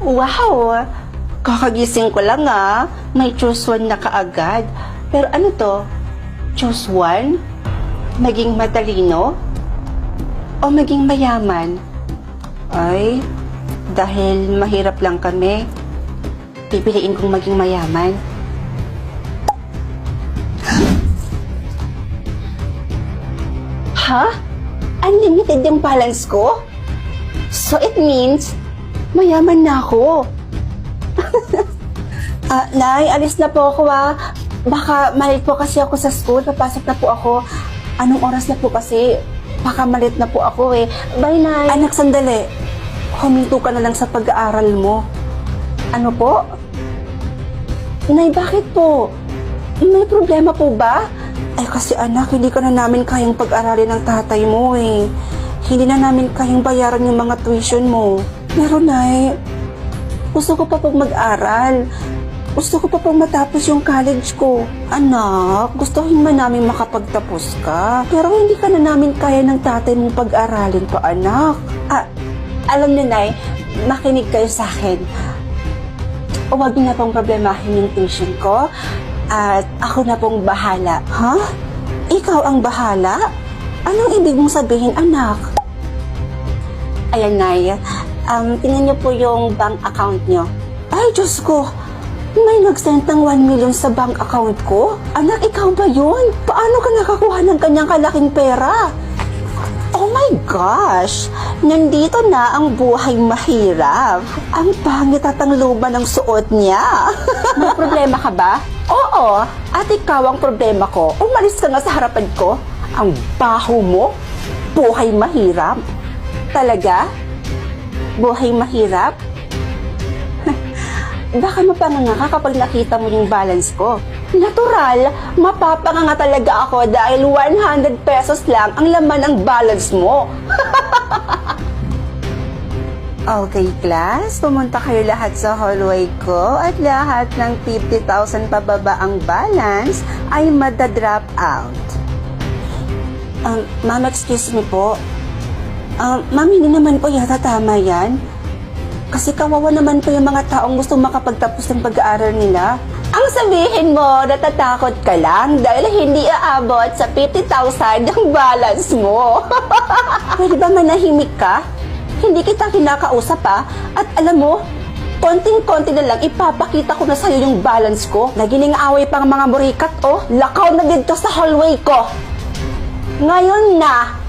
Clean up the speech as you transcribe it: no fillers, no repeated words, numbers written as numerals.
Wow! Kakagising ko lang may choose one na kaagad. Pero ano to? Choose one? Maging matalino? O maging mayaman? Ay, dahil mahirap lang kami, pipiliin kong maging mayaman. Ha? Unlimited yung balance ko? So it means, mayaman na ako. Nay, alis na po ako Baka malit po kasi ako sa school. Papasok na po ako. Anong oras na po kasi? Baka malit na po ako Bye, Nay. Anak, sandali. Huminto ka na lang sa pag-aaral mo. Ano po? Nay, bakit po? May problema po ba? Ay kasi anak, hindi ka na namin kayang pag-aralin ng tatay mo Hindi na namin kayang bayaran yung mga tuition mo. Pero Nay, gusto ko pa pong mag-aral. Gusto ko pa pong matapos yung college ko. Anak, gustuhin man namin makapagtapos ka. Pero hindi ka na namin kaya ng tatay mong pag-aralin pa, anak. Alam niyo, Nay, makinig kayo sa akin. Huwag niyo na pong problemahin yung tuition ko. At ako na pong bahala. Ha? Ikaw ang bahala? Anong ibig mong sabihin, anak? Ayan, Nay. Tingnan niyo po yung bank account niyo. Ay, Diyos ko! May nag-send ng 1 million sa bank account ko? Anak, ikaw ba yun? Paano ka nakakuha ng kanyang kalaking pera? Oh my gosh! Nandito na ang buhay mahirap. Ang pangit at ang luma ng suot niya. May problema ka ba? Oo. At ikaw ang problema ko. Umalis ka nga sa harapan ko. Ang baho mo. Buhay mahirap. Talaga? Buhay mahirap? Baka mapanganga ka kapag nakita mo yung balance ko. Natural, mapapanganga talaga ako dahil 100 pesos lang ang laman ng balance mo. Okay, class. Pumunta kayo lahat sa hallway ko at lahat ng 50,000 pababa ang balance ay madadrop out. Ma'am, excuse me po. Ma'am, hindi naman po yata tama yan. Kasi kawawa naman po yung mga taong gusto makapagtapos ng pag-aaral nila. Ang sabihin mo, natatakot ka lang dahil hindi aabot sa 50,000 ang balance mo. Pwede ba manahimik ka? Hindi kita kinakausap At alam mo, konting-konti na lang ipapakita ko na sa'yo yung balance ko. Nagining away pang mga murikat Lakaw na dito sa hallway ko. Ngayon na,